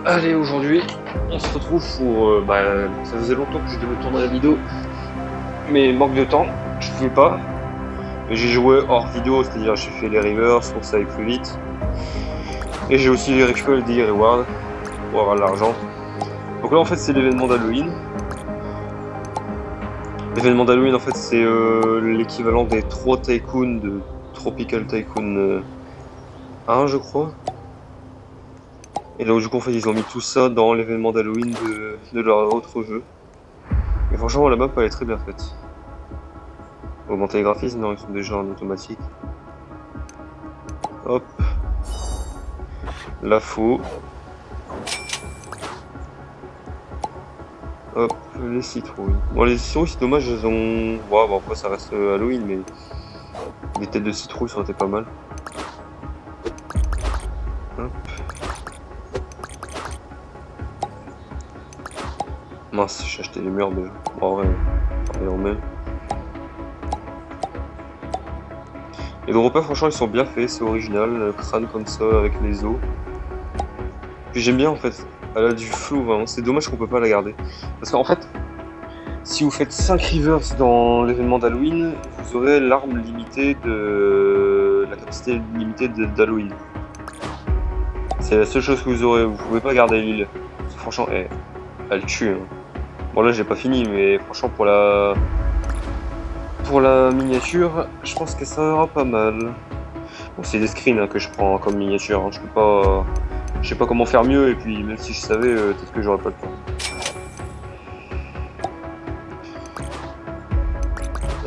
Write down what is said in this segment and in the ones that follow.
Allez, aujourd'hui, on se retrouve pour... ça faisait longtemps que je devais tourner la vidéo, mais manque de temps, je pouvais pas. J'ai joué hors vidéo, c'est-à-dire j'ai fait les reverse pour que ça aille plus vite. Et j'ai aussi récupéré des rewards pour avoir de l'argent. Donc là, en fait, c'est l'événement d'Halloween. L'événement d'Halloween, en fait, c'est l'équivalent des 3 Tycoon de Tropical Tycoon 1, je crois. Et donc, du coup, en fait, ils ont mis tout ça dans l'événement d'Halloween de leur autre jeu. Et franchement, la map, elle est très bien faite. Augmenter les graphismes, non, ils sont déjà en automatique. Hop. La faux. Hop, les citrouilles. Bon, les citrouilles, c'est dommage, elles ont... Ouais, bon, après, ça reste Halloween, mais... Les têtes de citrouilles, ça aurait été pas mal. Hop. Mince, j'ai acheté les murs déjà. Bon, en vrai, on en met. Les droppers, franchement, ils sont bien faits, c'est original. Le crâne comme ça, avec les os. Puis j'aime bien, en fait. Elle a du flow, vraiment. C'est dommage qu'on peut pas la garder. Parce qu'en fait, si vous faites 5 rivers dans l'événement d'Halloween, vous aurez l'arme limitée de... la capacité limitée d'Halloween. C'est la seule chose que vous aurez. Vous pouvez pas garder l'île. Franchement, elle tue. Hein. Bon là, j'ai pas fini, mais franchement, pour la miniature, je pense que ça ira pas mal. Bon, c'est des screens hein, que je prends comme miniature. Hein. Je peux pas... Je sais pas comment faire mieux, et puis même si je savais, peut-être que j'aurais pas le temps.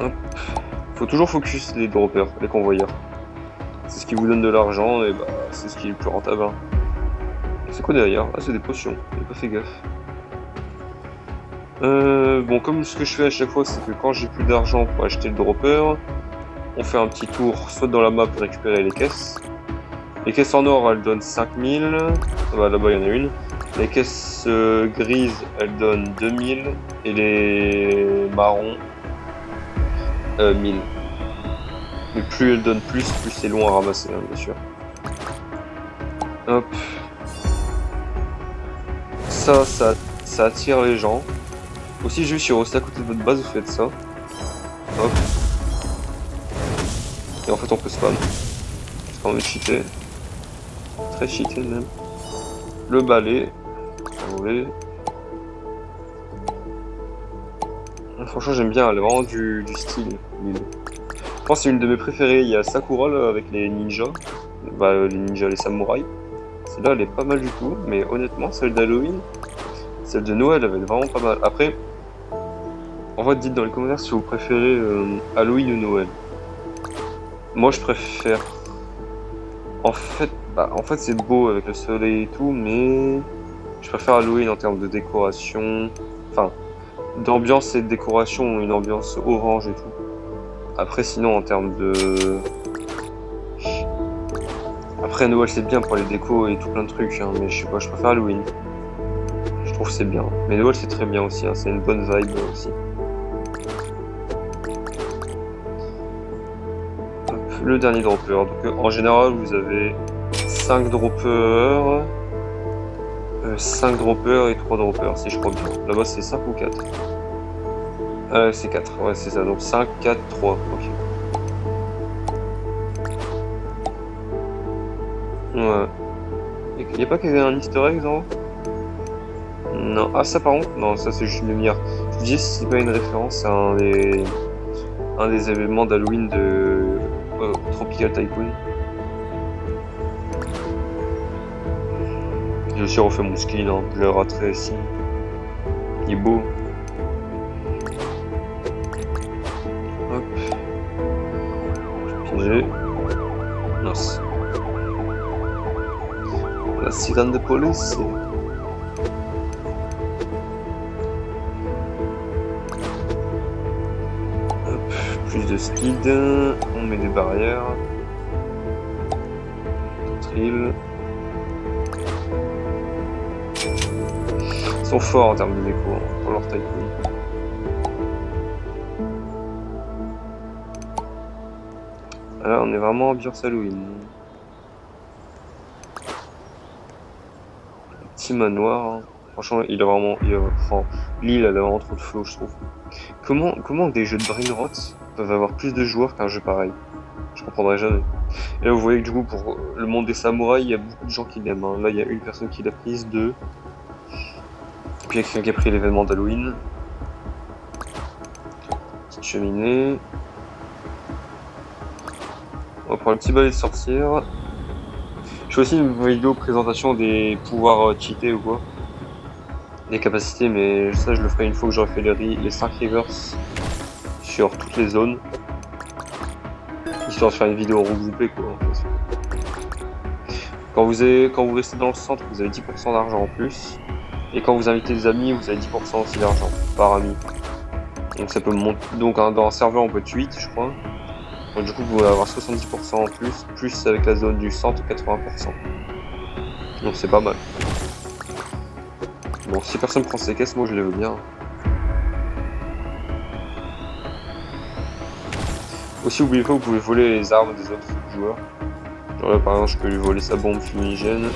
Hop. Faut toujours focus les droppers, les convoyeurs. C'est ce qui vous donne de l'argent, et bah c'est ce qui est le plus rentable. Hein. C'est quoi derrière? Ah, c'est des potions, j'ai pas fait gaffe. Bon, comme ce que je fais à chaque fois, c'est que quand j'ai plus d'argent pour acheter le dropper, on fait un petit tour, soit dans la map pour récupérer les caisses. Les caisses en or, elles donnent 5000. Bah, là-bas, il y en a une. Les caisses grises, elles donnent 2000. Et les marrons, 1000. Mais plus elles donnent plus c'est long à ramasser, hein, bien sûr. Hop. Ça attire les gens. Aussi, juste si vous restez à côté de votre base, vous faites ça. Hop. Et en fait, on peut spam. C'est quand même cheaté. Très cheaté même. Le balai. Voler. Franchement, j'aime bien, elle a vraiment du style. Je pense que c'est une de mes préférées. Il y a Sakura là, avec les ninjas. Bah, les ninjas, les samouraïs. Celle-là, elle est pas mal du tout. Mais honnêtement, celle d'Halloween, celle de Noël, elle est vraiment pas mal. Après, en fait, dites dans les commentaires si vous préférez Halloween ou Noël. Moi, je préfère. En fait, c'est beau avec le soleil et tout, mais je préfère Halloween en termes de décoration. Enfin, d'ambiance et de décoration, une ambiance orange et tout. Après, sinon, en termes de... Après, Noël, c'est bien pour les décos et tout plein de trucs, hein, mais je sais pas, je préfère Halloween. Je trouve que c'est bien. Mais Noël, c'est très bien aussi, hein, c'est une bonne vibe aussi. Hop, le dernier dropper. Donc, en général, vous avez 5 droppers, 5 droppers et 3 droppers, si je crois bien. Là-bas, c'est 5 ou 4? C'est 4, ouais, c'est ça. Donc 5, 4, 3, ok. Ouais. Y'a pas qu'il y ait un easter egg en haut? Non. Ah, ça par contre? Non, ça c'est juste une lumière. Je me disais si c'est pas une référence à un des événements d'Halloween de Tropical Tycoon. J'ai aussi refait mon skin, hein. Je l'ai raté ici. Il est beau. Hop. Piégé. Mince. La sirène de police. Hop. Plus de speed. On met des barrières. Trill. Ils sont forts en termes de déco hein, pour leur tycoon. Là, on est vraiment ambiance Halloween. Petit manoir. Hein. Franchement, oh, l'île, elle a vraiment trop de flow, je trouve. Comment des jeux de brainrot peuvent avoir plus de joueurs qu'un jeu pareil? Je comprendrai jamais. Et là, vous voyez que du coup, pour le monde des samouraïs, il y a beaucoup de gens qui l'aiment. Hein. Là, il y a une personne qui l'a prise, deux. Puis il y a quelqu'un qui a pris l'événement d'Halloween. Petite cheminée. On va prendre le petit balai de sorcière. Je fais aussi une vidéo présentation des pouvoirs cheatés ou quoi. Des capacités, mais ça, je le ferai une fois que j'aurai fait les 5 rivers sur toutes les zones. Histoire de faire une vidéo regroupée, quoi. En fait. Quand vous restez dans le centre, vous avez 10% d'argent en plus. Et quand vous invitez des amis, vous avez 10% aussi d'argent par ami. Donc ça peut monter. Donc dans un serveur, on peut être 8, je crois. Donc du coup, vous allez avoir 70% en plus avec la zone du centre, 80%. Donc c'est pas mal. Bon, si personne prend ces caisses, moi je les veux bien. Aussi, oubliez pas, vous pouvez voler les armes des autres joueurs. Genre là, par exemple, je peux lui voler sa bombe fumigène.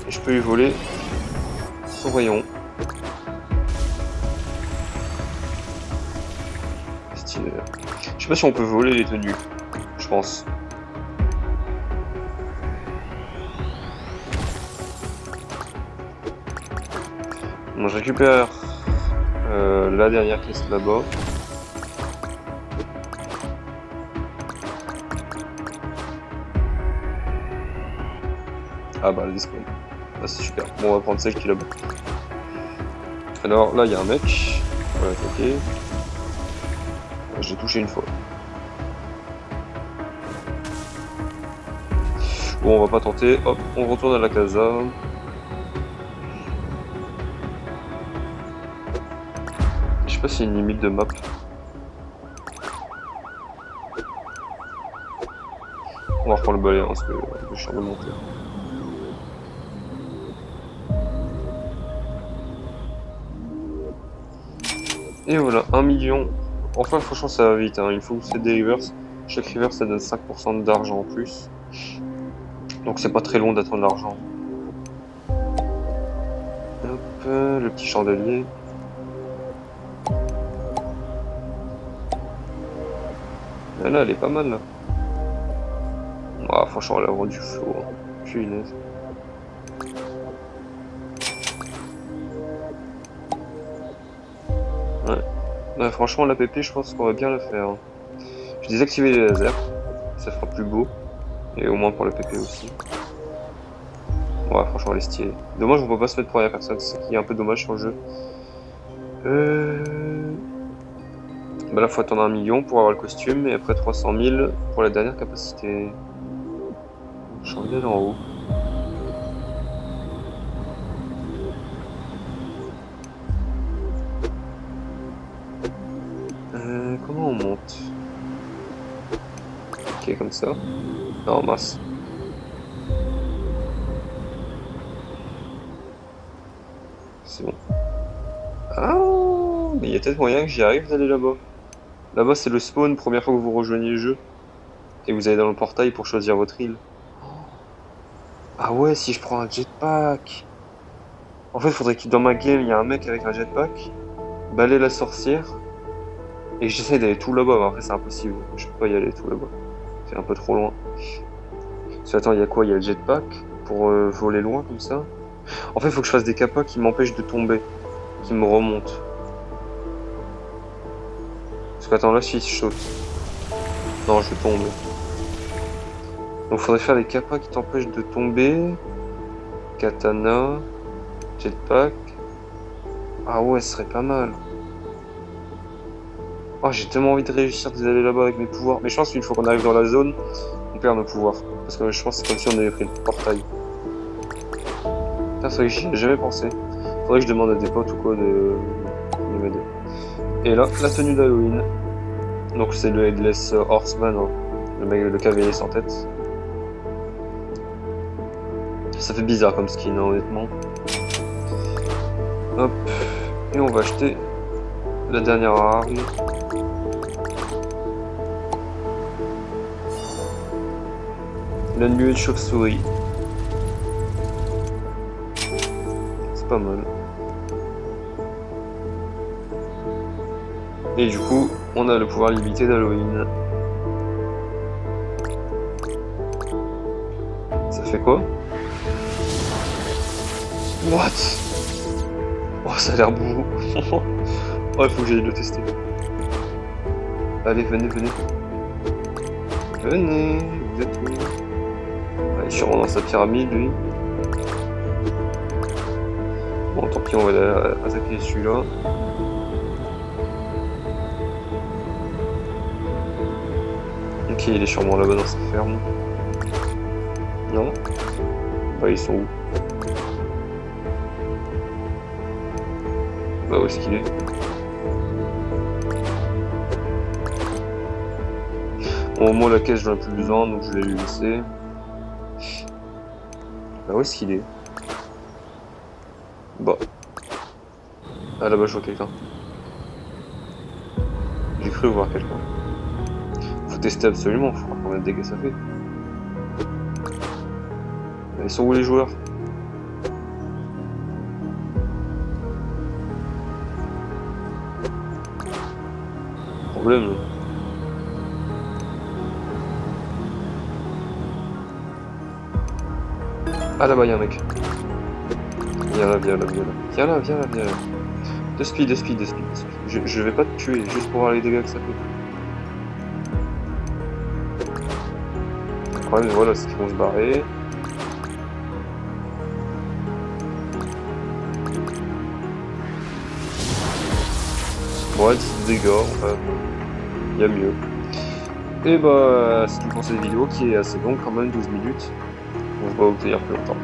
Et je peux lui voler son rayon. Stylé. Je sais pas si on peut voler les tenues. Je pense. Bon, je récupère la dernière caisse là-bas. Ah bah, le despawn. Ah, c'est super. Bon, on va prendre celle qui est là-bas. Alors là, il y a un mec. On va l'attaquer. J'ai touché une fois. Bon, on va pas tenter. Hop, on retourne à la casa. Je sais pas s'il y a une limite de map. On va reprendre le balai, hein, parce que je suis en train de monter. Et voilà, 1 million. Enfin, franchement, ça va vite. Hein. Il faut que vous faites des rivers. Chaque river, ça donne 5% d'argent en plus. Donc, c'est pas très long d'attendre l'argent. Hop, le petit chandelier. Et là, elle est pas mal, là. Ah, franchement, elle a vraiment du flow. Hein. Punaise. Ouais, franchement, la PP, je pense qu'on va bien la faire. Hein. J'ai désactivé les lasers. Ça fera plus beau. Et au moins pour le PP aussi. Ouais, franchement, elle est stylée. Dommage, on peut pas se mettre première personne. C'est ce qui est un peu dommage sur le jeu. Bah là, faut attendre 1 million pour avoir le costume. Et après 300 000 pour la dernière capacité. Je reviens en haut. Comment on monte? Ok, comme ça. Non, mince. C'est bon. Ah, mais il y a peut-être moyen que j'y arrive d'aller là-bas. Là-bas, c'est le spawn, première fois que vous rejoignez le jeu. Et vous allez dans le portail pour choisir votre île. Ah ouais, si je prends un jetpack. En fait, il faudrait que dans ma game, il y a un mec avec un jetpack. Balayer la sorcière. Et j'essaie d'aller tout là-bas, mais après c'est impossible. Je peux pas y aller tout là-bas. C'est un peu trop loin. Parce que, attends, il y a quoi? Il y a le jetpack pour voler loin comme ça. En fait, il faut que je fasse des capas qui m'empêchent de tomber. Qui me remontent. Parce que attends, là, si je saute. Non, je tombe. Donc faudrait faire des capas qui t'empêchent de tomber. Katana. Jetpack. Ah ouais, ce serait pas mal. Oh, j'ai tellement envie de réussir d'aller là-bas avec mes pouvoirs. Mais je pense qu'une fois qu'on arrive dans la zone, on perd nos pouvoirs. Parce que je pense que c'est comme si on avait pris le portail. Putain, c'est vrai que j'y ai jamais pensé. Faudrait que je demande à des potes ou quoi de m'aider. Et là, la tenue d'Halloween. Donc c'est le Headless Horseman, hein. Le mec, le cavalier sans tête. Ça fait bizarre comme skin, hein, honnêtement. Hop. Et on va acheter la dernière arme. La nuée de chauve-souris. C'est pas mal. Et du coup, on a le pouvoir limité d'Halloween. Ça fait quoi? What? Oh, ça a l'air beau. Oh, il faut que j'aille le tester. Allez, venez, venez. Venez, vous êtes où? Il est sûrement dans sa pyramide, lui. Bon, tant pis, on va aller attaquer celui-là. Ok, il est sûrement là-bas dans sa ferme. Non? Ils sont où? Bah, où est-ce qu'il est? Bon, moi, la caisse, j'en ai plus besoin, donc je vais lui laisser. Bah, où est-ce qu'il est? Bah. Ah, là-bas, je vois quelqu'un. J'ai cru voir quelqu'un. Faut tester absolument, faut voir combien de dégâts ça fait. Ils sont où les joueurs? Problème. Ah là-bas, y'a un mec. Viens là, viens là, viens là. Viens là, viens là, viens là. De speed, de speed, de speed, de speed. Je vais pas te tuer, juste pour voir les dégâts que ça fait. Le problème, voilà, c'est qu'ils vont se barrer. Ouais, 10 dégâts, enfin, il y a mieux. Et bah, c'est tout pour cette vidéo qui est assez longue quand même, 12 minutes. On se voit au plaisir plus longtemps.